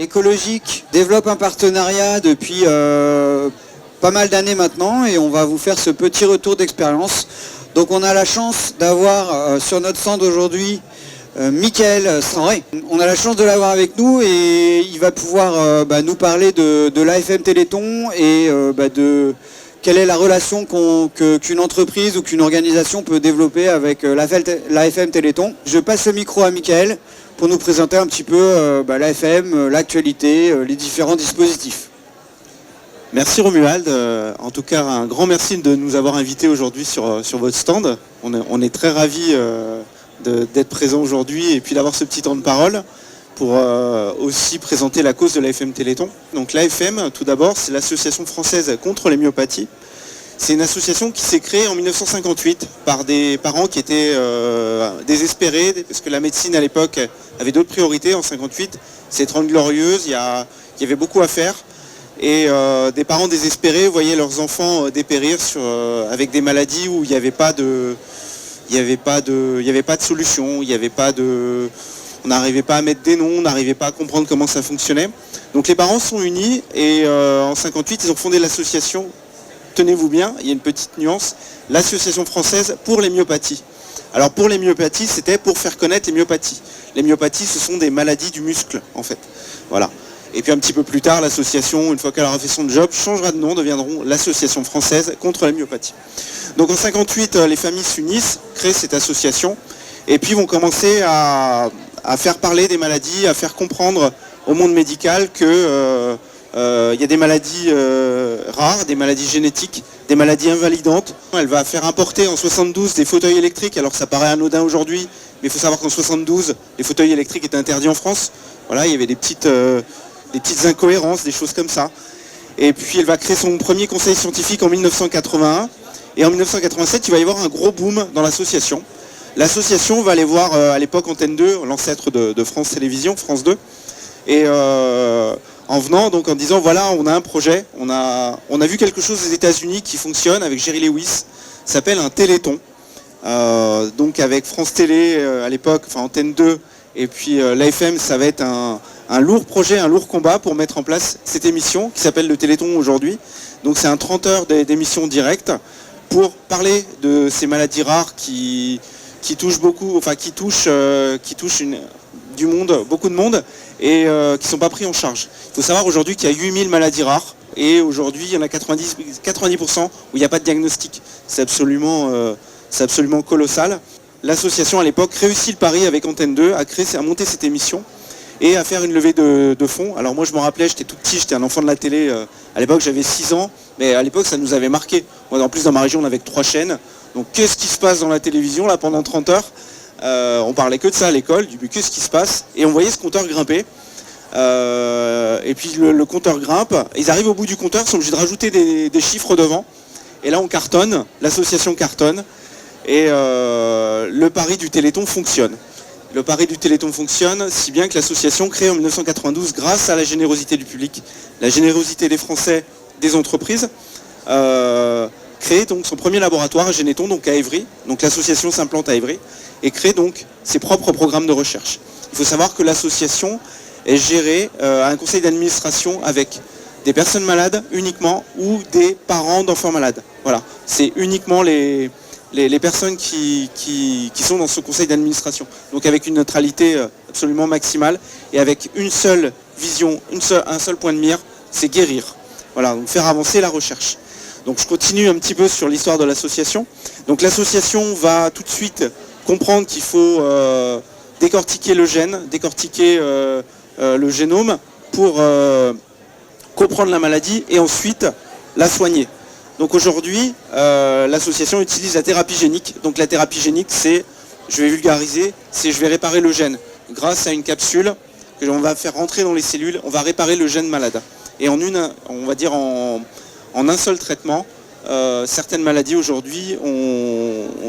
Écologique développe un partenariat depuis pas mal d'années maintenant et on va vous faire ce petit retour d'expérience. Donc on a la chance d'avoir sur notre stand aujourd'hui Mickaël Sanré. On a la chance de l'avoir avec nous et il va pouvoir nous parler de l'AFM Téléthon et de quelle est la relation qu'une entreprise ou qu'une organisation peut développer avec l'AFM Téléthon. Je passe le micro à Mickaël pour nous présenter un petit peu l'AFM, l'actualité, les différents dispositifs. Merci Romuald, en tout cas un grand merci de nous avoir invités aujourd'hui sur votre stand. On est très ravis d'être présents aujourd'hui et puis d'avoir ce petit temps de parole pour aussi présenter la cause de l'AFM Téléthon. Donc l'AFM, tout d'abord, c'est l'Association française contre les myopathies. C'est une association qui s'est créée en 1958 par des parents qui étaient désespérés parce que la médecine à l'époque avait d'autres priorités. En 58, c'est 30 glorieuses, il y avait beaucoup à faire. Et des parents désespérés voyaient leurs enfants dépérir avec des maladies où il n'y avait pas de solution, on n'arrivait pas à mettre des noms, on n'arrivait pas à comprendre comment ça fonctionnait. Donc les parents sont unis et en 58, ils ont fondé l'association. Tenez-vous bien, il y a une petite nuance, l'Association française pour les myopathies. Alors pour les myopathies, c'était pour faire connaître les myopathies. Les myopathies, ce sont des maladies du muscle, en fait. Voilà. Et puis un petit peu plus tard, l'association, une fois qu'elle aura fait son job, changera de nom, deviendront l'Association française contre les myopathies. Donc en 58, les familles s'unissent, créent cette association, et puis vont commencer à faire parler des maladies, à faire comprendre au monde médical que il y a des maladies rares, des maladies génétiques, des maladies invalidantes. Elle va faire importer en 72 des fauteuils électriques, alors ça paraît anodin aujourd'hui, mais il faut savoir qu'en 72, les fauteuils électriques étaient interdits en France. Voilà, il y avait des petites incohérences, des choses comme ça. Et puis elle va créer son premier conseil scientifique en 1981. Et en 1987, il va y avoir un gros boom dans l'association. L'association va aller voir à l'époque Antenne 2, l'ancêtre de France Télévisions, France 2. Et en venant, donc en disant voilà, on a un projet, on a vu quelque chose aux États-Unis qui fonctionne avec Jerry Lewis, ça s'appelle un Téléthon. Donc avec France Télé à l'époque, enfin Antenne 2, et puis l'AFM, ça va être un lourd projet, un lourd combat pour mettre en place cette émission qui s'appelle le Téléthon aujourd'hui. Donc c'est un 30 heures d'émission directe pour parler de ces maladies rares qui touchent beaucoup, enfin qui touchent du monde, beaucoup de monde, et qui ne sont pas pris en charge. Il faut savoir aujourd'hui qu'il y a 8000 maladies rares, et aujourd'hui il y en a 90% où il n'y a pas de diagnostic. C'est absolument colossal. L'association à l'époque réussit le pari avec Antenne 2 à monter cette émission et à faire une levée de fonds. Alors moi je me rappelais, j'étais tout petit, j'étais un enfant de la télé, à l'époque j'avais 6 ans, mais à l'époque ça nous avait marqué. Moi en plus dans ma région on avait que 3 chaînes, donc qu'est-ce qui se passe dans la télévision là pendant 30 heures on parlait que de ça à l'école, du qu'est-ce qui se passe, et on voyait ce compteur grimper. Et puis le compteur grimpe, ils arrivent au bout du compteur, ils sont obligés de rajouter des chiffres devant, et là on cartonne, l'association cartonne, et le pari du Téléthon fonctionne. Le pari du Téléthon fonctionne, si bien que l'association créée en 1992, grâce à la générosité du public, la générosité des Français, des entreprises, crée donc son premier laboratoire à Généton, donc à Évry. Donc l'association s'implante à Évry et crée donc ses propres programmes de recherche. Il faut savoir que l'association est gérée à un conseil d'administration avec des personnes malades uniquement ou des parents d'enfants malades. Voilà, c'est uniquement les personnes qui sont dans ce conseil d'administration. Donc avec une neutralité absolument maximale et avec une seule vision, un seul point de mire, c'est guérir. Voilà, donc faire avancer la recherche. Donc je continue un petit peu sur l'histoire de l'association. Donc l'association va tout de suite comprendre qu'il faut décortiquer le gène, décortiquer le génome pour comprendre la maladie et ensuite la soigner. Donc aujourd'hui, l'association utilise la thérapie génique. Donc la thérapie génique, c'est, je vais vulgariser, c'est je vais réparer le gène. Grâce à une capsule que l'on va faire rentrer dans les cellules, on va réparer le gène malade. Et en un seul traitement, certaines maladies aujourd'hui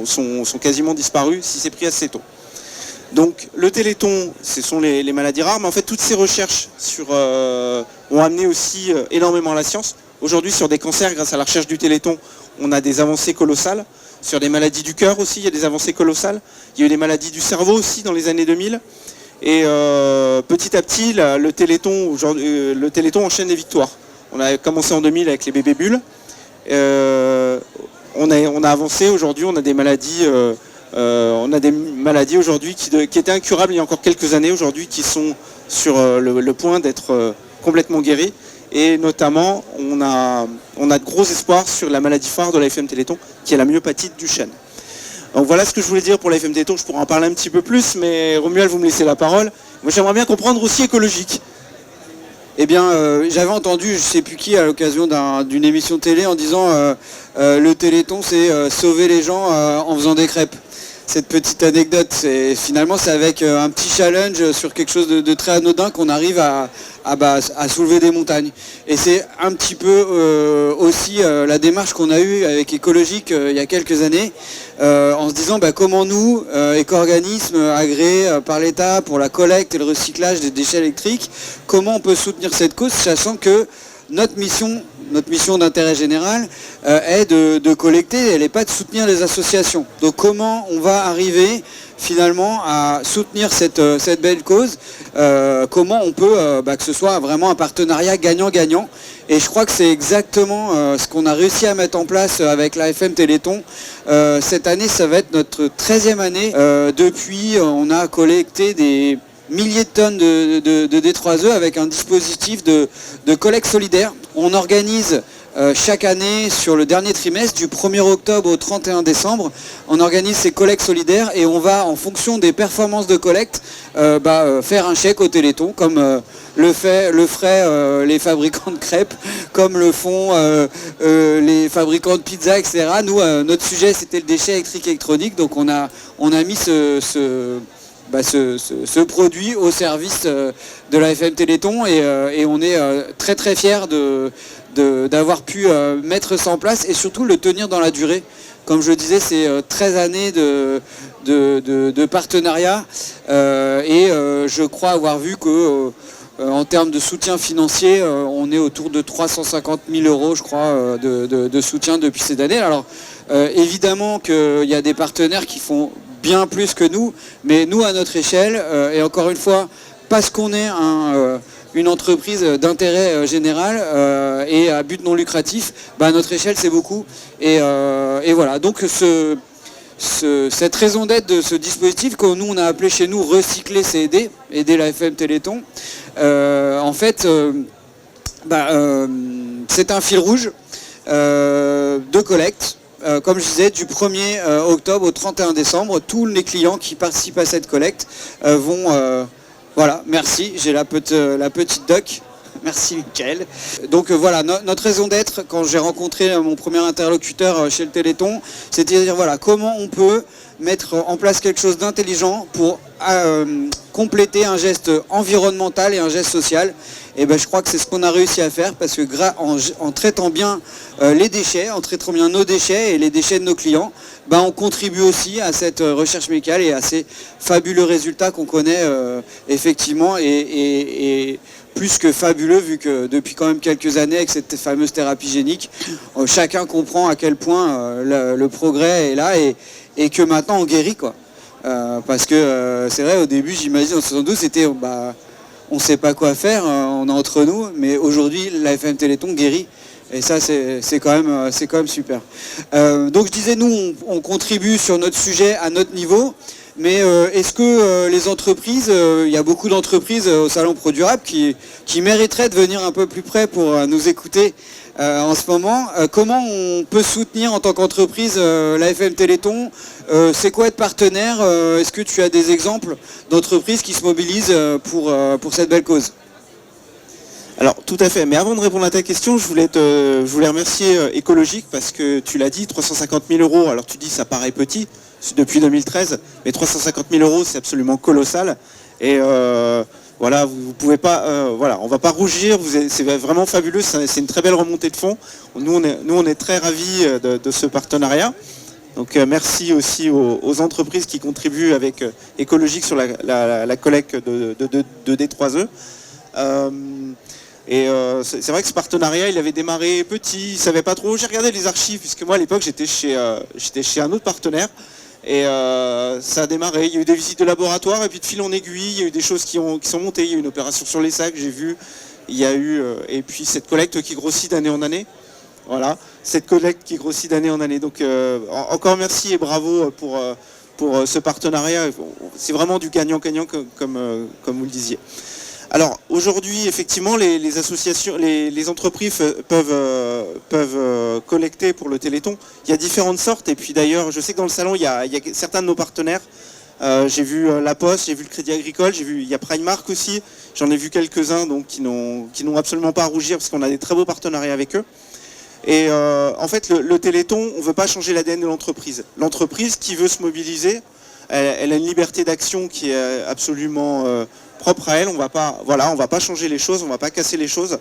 sont quasiment disparues si c'est pris assez tôt. Donc le Téléthon, ce sont les maladies rares, mais en fait toutes ces recherches ont amené aussi énormément la science. Aujourd'hui sur des cancers, grâce à la recherche du Téléthon, on a des avancées colossales. Sur des maladies du cœur aussi, il y a des avancées colossales. Il y a eu des maladies du cerveau aussi dans les années 2000. Et petit à petit, le Téléthon enchaîne les victoires. On a commencé en 2000 avec les bébés bulles. On a avancé. Aujourd'hui, on a des maladies aujourd'hui qui étaient incurables il y a encore quelques années, aujourd'hui qui sont sur le point d'être complètement guéries. Et notamment, on a de gros espoirs sur la maladie phare de la FM Téléthon, qui est la myopathe du chêne. Donc voilà ce que je voulais dire pour la FM Téléthon. Je pourrais en parler un petit peu plus, mais Romuald, vous me laissez la parole. Moi, j'aimerais bien comprendre aussi écologique. Eh bien, j'avais entendu, je ne sais plus qui, à l'occasion d'une émission télé, en disant le Téléthon, c'est sauver les gens en faisant des crêpes. Cette petite anecdote, finalement, c'est avec un petit challenge sur quelque chose de très anodin qu'on arrive à soulever des montagnes. Et c'est un petit peu aussi la démarche qu'on a eue avec Écologique il y a quelques années, en se disant comment nous, éco-organismes agréés par l'État pour la collecte et le recyclage des déchets électriques, comment on peut soutenir cette cause, sachant que notre mission d'intérêt général est de collecter, elle n'est pas de soutenir les associations. Donc comment on va arriver finalement à soutenir cette belle cause, comment on peut que ce soit vraiment un partenariat gagnant-gagnant. Et je crois que c'est exactement ce qu'on a réussi à mettre en place avec la FM Téléthon. Cette année, ça va être notre 13e année. Depuis, on a collecté des milliers de tonnes de D3E avec un dispositif de collecte solidaire. On organise chaque année sur le dernier trimestre, du 1er octobre au 31 décembre, on organise ces collectes solidaires et on va, en fonction des performances de collecte, faire un chèque au Téléthon, comme le feraient les fabricants de crêpes, comme le font les fabricants de pizza, etc. Nous, notre sujet, c'était le déchet électrique électronique, donc on a mis ce produit au service de la FM Téléthon et on est très très fiers d'avoir pu mettre ça en place et surtout le tenir dans la durée. Comme je disais, c'est 13 années de partenariat et je crois avoir vu que en termes de soutien financier, on est autour de 350 000 euros, je crois, de soutien depuis ces années. Alors évidemment qu'il y a des partenaires qui font bien plus que nous, mais nous à notre échelle, et encore une fois, parce qu'on est une entreprise d'intérêt général et à but non lucratif, à notre échelle c'est beaucoup. Et voilà, donc cette raison d'être de ce dispositif que nous on a appelé chez nous recycler c'est aider la FM Téléthon, en fait c'est un fil rouge de collecte. Comme je disais, du 1er octobre au 31 décembre, tous les clients qui participent à cette collecte vont... voilà, merci, j'ai la petite doc. Merci Mickaël. Donc voilà, notre raison d'être, quand j'ai rencontré mon premier interlocuteur chez le Téléthon, c'était de dire voilà, comment on peut mettre en place quelque chose d'intelligent pour compléter un geste environnemental et un geste social. Et je crois que c'est ce qu'on a réussi à faire parce que en traitant bien les déchets, en traitant bien nos déchets et les déchets de nos clients, on contribue aussi à cette recherche médicale et à ces fabuleux résultats qu'on connaît effectivement et plus que fabuleux vu que depuis quand même quelques années avec cette fameuse thérapie génique, chacun comprend à quel point le progrès est là et que maintenant on guérit quoi. Parce que c'est vrai au début j'imagine en 72 c'était on ne sait pas quoi faire, on est entre nous, mais aujourd'hui la FM Téléthon guérit. Et ça c'est quand même super. Donc je disais nous on contribue sur notre sujet à notre niveau. Mais est-ce que les entreprises, il y a beaucoup d'entreprises au Salon ProDurable qui mériteraient de venir un peu plus près pour nous écouter en ce moment. Comment on peut soutenir en tant qu'entreprise la FM Téléthon? C'est quoi être partenaire? Est-ce que tu as des exemples d'entreprises qui se mobilisent pour cette belle cause? Alors tout à fait, mais avant de répondre à ta question, je voulais remercier Écologique parce que tu l'as dit, 350 000 euros, alors tu dis ça paraît petit, depuis 2013, mais 350 000 euros c'est absolument colossal et voilà, vous pouvez pas, voilà, on va pas rougir, c'est vraiment fabuleux, c'est une très belle remontée de fonds. Nous on est très ravis de ce partenariat. Donc merci aussi aux entreprises qui contribuent avec Écologique sur la collecte de D3E. C'est vrai que ce partenariat, il avait démarré petit, il ne savait pas trop. J'ai regardé les archives, puisque moi à l'époque j'étais chez un autre partenaire. Et ça a démarré, il y a eu des visites de laboratoire et puis de fil en aiguille, il y a eu des choses qui sont montées, il y a eu une opération sur les sacs, j'ai vu, il y a eu, et puis cette collecte qui grossit d'année en année. Voilà, cette collecte qui grossit d'année en année. Donc encore merci et bravo pour ce partenariat. C'est vraiment du gagnant-gagnant comme vous le disiez. Alors aujourd'hui, effectivement, les associations, les entreprises peuvent collecter pour le Téléthon. Il y a différentes sortes. Et puis d'ailleurs, je sais que dans le salon, il y a certains de nos partenaires. J'ai vu La Poste, j'ai vu le Crédit Agricole, il y a Primark aussi. J'en ai vu quelques-uns donc qui n'ont absolument pas à rougir parce qu'on a des très beaux partenariats avec eux. Et en fait, le Téléthon, on ne veut pas changer l'ADN de l'entreprise. L'entreprise qui veut se mobiliser, elle a une liberté d'action qui est absolument propre à elle. On va pas changer les choses, on ne va pas casser les choses.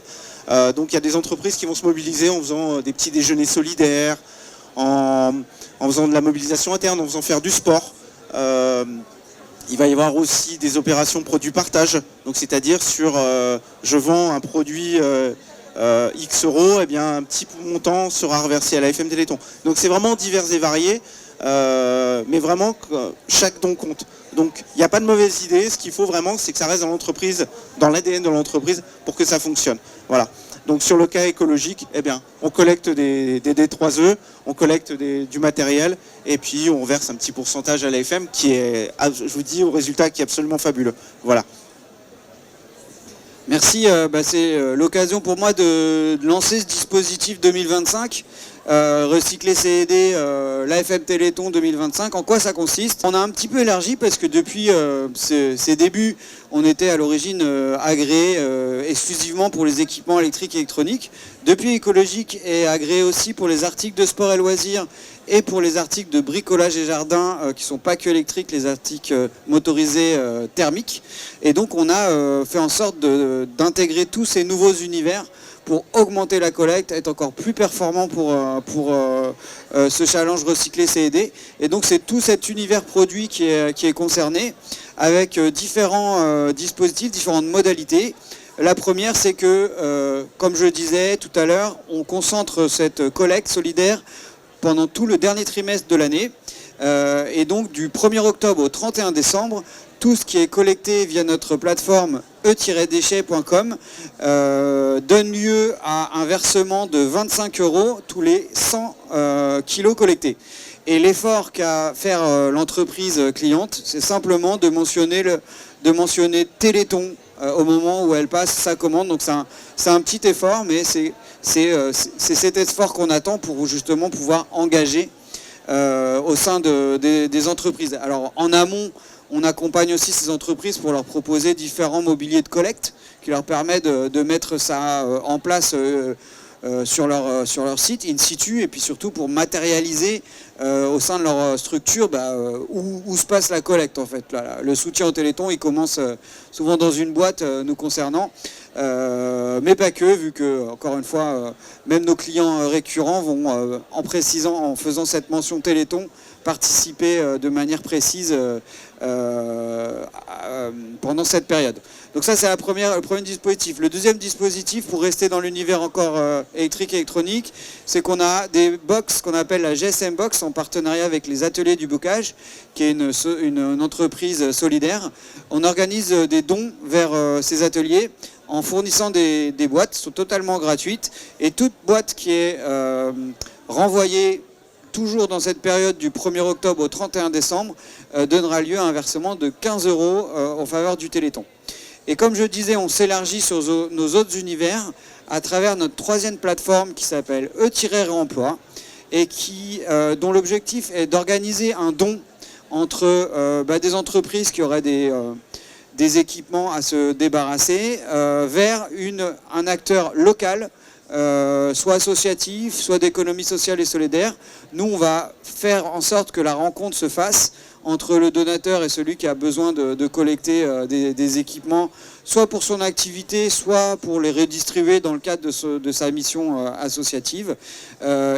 Donc il y a des entreprises qui vont se mobiliser en faisant des petits déjeuners solidaires, en faisant de la mobilisation interne, en faisant faire du sport. Il va y avoir aussi des opérations produits partage. Donc c'est-à-dire sur je vends un produit X euros, eh bien un petit montant sera reversé à la FM Téléthon. Donc c'est vraiment divers et varié, mais vraiment chaque don compte. Donc il n'y a pas de mauvaise idée, ce qu'il faut vraiment c'est que ça reste dans l'entreprise, dans l'ADN de l'entreprise pour que ça fonctionne. Voilà. Donc sur le cas écologique, eh bien, on collecte des D3E, on collecte du matériel et puis on verse un petit pourcentage à l'AFM qui est, je vous dis, au résultat qui est absolument fabuleux. Voilà. Merci, c'est l'occasion pour moi de lancer ce dispositif 2025, recycler CED, l'AFM Téléthon 2025. En quoi ça consiste? On a un petit peu élargi parce que depuis ses débuts, on était à l'origine agréé exclusivement pour les équipements électriques et électroniques. Depuis écologique est agréé aussi pour les articles de sport et loisirs et pour les articles de bricolage et jardin qui ne sont pas que électriques, les articles motorisés thermiques. Et donc on a fait en sorte d'intégrer tous ces nouveaux univers pour augmenter la collecte, être encore plus performant pour ce challenge recyclé CED. Et donc c'est tout cet univers produit qui est concerné avec différents dispositifs, différentes modalités. La première, c'est que, comme je le disais tout à l'heure, on concentre cette collecte solidaire pendant tout le dernier trimestre de l'année. Et donc du 1er octobre au 31 décembre, tout ce qui est collecté via notre plateforme e-déchets.com donne lieu à un versement de 25 € tous les 100 kilos collectés. Et l'effort qu'a faire l'entreprise cliente, c'est simplement de mentionner Téléthon au moment où elle passe sa commande. Donc c'est un petit effort, mais c'est cet effort qu'on attend pour justement pouvoir engager au sein des entreprises. Alors en amont, on accompagne aussi ces entreprises pour leur proposer différents mobiliers de collecte qui leur permet de mettre ça en place sur leur site, in situ, et puis surtout pour matérialiser au sein de leur structure où se passe la collecte en fait. Là, le soutien au Téléthon, il commence souvent dans une boîte nous concernant, mais pas que, vu que, encore une fois, même nos clients récurrents vont, en faisant cette mention Téléthon, participer de manière précise pendant cette période. Donc ça c'est le premier dispositif. Le deuxième dispositif, pour rester dans l'univers encore électrique et électronique, c'est qu'on a des box qu'on appelle la GSM Box en partenariat avec les ateliers du bocage, qui est une entreprise solidaire. On organise des dons vers ces ateliers en fournissant des boîtes, qui sont totalement gratuites, et toute boîte qui est renvoyée toujours dans cette période du 1er octobre au 31 décembre, donnera lieu à un versement de 15 € en faveur du Téléthon. Et comme je disais, on s'élargit sur nos autres univers à travers notre troisième plateforme qui s'appelle E-Réemploi et dont l'objectif est d'organiser un don entre des entreprises qui auraient des équipements à se débarrasser vers un acteur local, soit associatif, soit d'économie sociale et solidaire. Nous, on va faire en sorte que la rencontre se fasse entre le donateur et celui qui a besoin de collecter des équipements, soit pour son activité, soit pour les redistribuer dans le cadre de sa mission associative.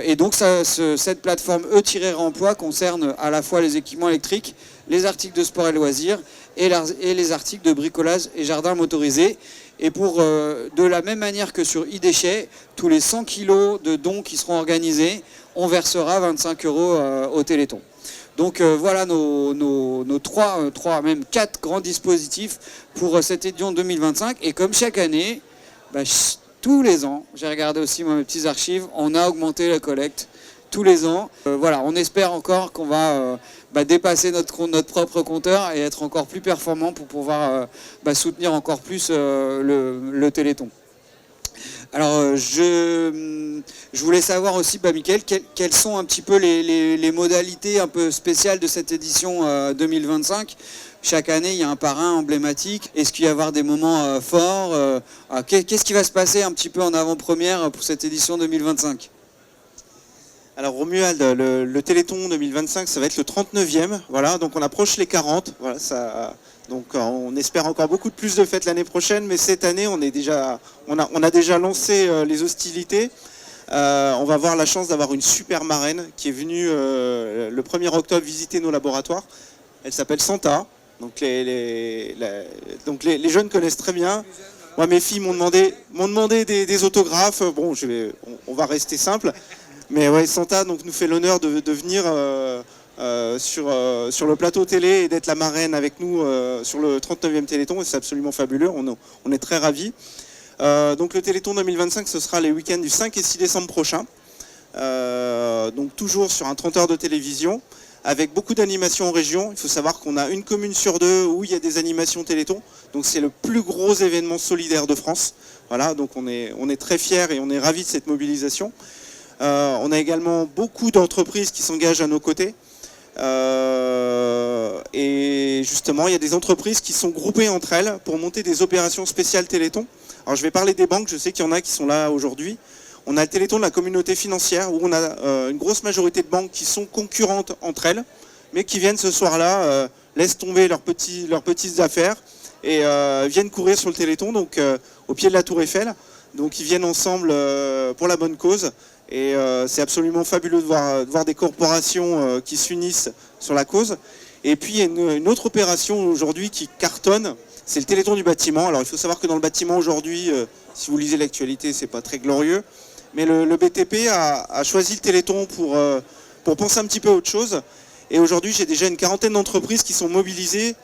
Et donc cette plateforme E-Réemploi concerne à la fois les équipements électriques, les articles de sport et loisirs et les articles de bricolage et jardin motorisé. Et de la même manière que sur e-déchets, tous les 100 kilos de dons qui seront organisés, on versera 25 € au Téléthon. Donc voilà nos trois, même 4 grands dispositifs pour cette édition 2025. Et comme chaque année, tous les ans, j'ai regardé aussi moi, mes petits archives, on a augmenté la collecte tous les ans. Voilà, on espère encore qu'on va dépasser notre propre compteur et être encore plus performant pour pouvoir soutenir encore plus le Téléthon. Alors je voulais savoir aussi, Mickaël, quelles sont un petit peu les modalités un peu spéciales de cette édition 2025. Chaque année, il y a un parrain emblématique. Est-ce qu'il va y avoir des moments forts qu'est-ce qui va se passer un petit peu en avant-première pour cette édition 2025 ? Alors Romuald, le Téléthon 2025, ça va être le 39e. Voilà, donc on approche les 40. Voilà, donc on espère encore beaucoup de plus de fêtes l'année prochaine, mais cette année, on a déjà lancé les hostilités. On va avoir la chance d'avoir une super marraine qui est venue le 1er octobre visiter nos laboratoires. Elle s'appelle Santa. Donc les jeunes connaissent très bien. Moi, mes filles m'ont demandé des autographes. Bon, on va rester simple. Mais ouais, Santa donc, nous fait l'honneur de venir sur le plateau télé et d'être la marraine avec nous sur le 39e Téléthon. Et c'est absolument fabuleux. On est très ravis. Donc le Téléthon 2025, ce sera les week-ends du 5 et 6 décembre prochain. Donc toujours sur un 30 heures de télévision, avec beaucoup d'animations en région. Il faut savoir qu'on a une commune sur 2 où il y a des animations Téléthon. Donc c'est le plus gros événement solidaire de France. Voilà, donc on est très fiers et on est ravis de cette mobilisation. On a également beaucoup d'entreprises qui s'engagent à nos côtés. Et justement, il y a des entreprises qui sont groupées entre elles pour monter des opérations spéciales Téléthon. Alors je vais parler des banques, je sais qu'il y en a qui sont là aujourd'hui. On a le Téléthon de la communauté financière où on a une grosse majorité de banques qui sont concurrentes entre elles, mais qui viennent ce soir-là, laissent tomber leurs petites affaires et viennent courir sur le Téléthon, donc au pied de la Tour Eiffel. Donc ils viennent ensemble pour la bonne cause. Et c'est absolument fabuleux de voir des corporations qui s'unissent sur la cause. Et puis il y a une autre opération aujourd'hui qui cartonne, c'est le Téléthon du bâtiment. Alors il faut savoir que dans le bâtiment aujourd'hui, si vous lisez l'actualité, c'est pas très glorieux. Mais le BTP a choisi le Téléthon pour penser un petit peu à autre chose. Et aujourd'hui, j'ai déjà une quarantaine d'entreprises qui sont mobilisées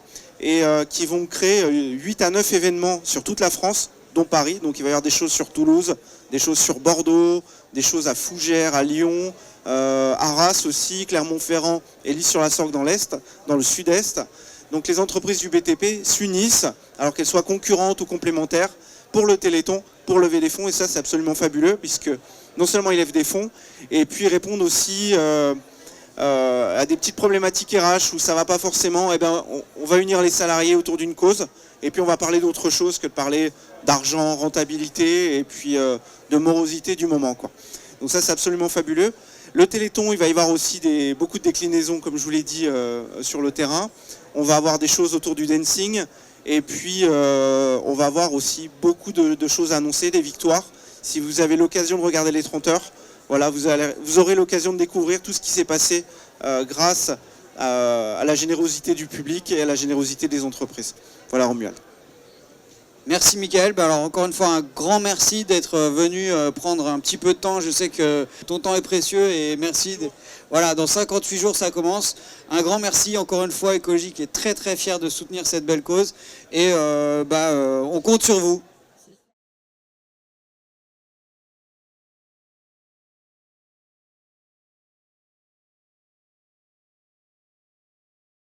et qui vont créer 8 à 9 événements sur toute la France, dont Paris. Donc il va y avoir des choses sur Toulouse, des choses sur Bordeaux, des choses à Fougères, à Lyon, Arras aussi, Clermont-Ferrand et Lys-sur-la-Sorgue dans l'Est, dans le Sud-Est. Donc les entreprises du BTP s'unissent, alors qu'elles soient concurrentes ou complémentaires, pour le Téléthon, pour lever des fonds. Et ça, c'est absolument fabuleux, puisque non seulement ils lèvent des fonds, et puis ils répondent aussi à des petites problématiques RH où ça ne va pas forcément. Eh ben, on va unir les salariés autour d'une cause, et puis on va parler d'autre chose que de parler d'argent, rentabilité, et puis de morosité du moment, quoi. Donc ça, c'est absolument fabuleux. Le Téléthon, il va y avoir aussi beaucoup de déclinaisons, comme je vous l'ai dit, sur le terrain. On va avoir des choses autour du dancing. Et puis, on va avoir aussi beaucoup de choses à annoncer, des victoires. Si vous avez l'occasion de regarder les 30 heures, voilà, vous aurez l'occasion de découvrir tout ce qui s'est passé grâce à la générosité du public et à la générosité des entreprises. Voilà, Romuald. Merci Mickaël. Alors encore une fois, un grand merci d'être venu prendre un petit peu de temps. Je sais que ton temps est précieux et merci. Voilà, dans 58 jours ça commence. Un grand merci encore une fois, Ecologique est très très fier de soutenir cette belle cause et on compte sur vous.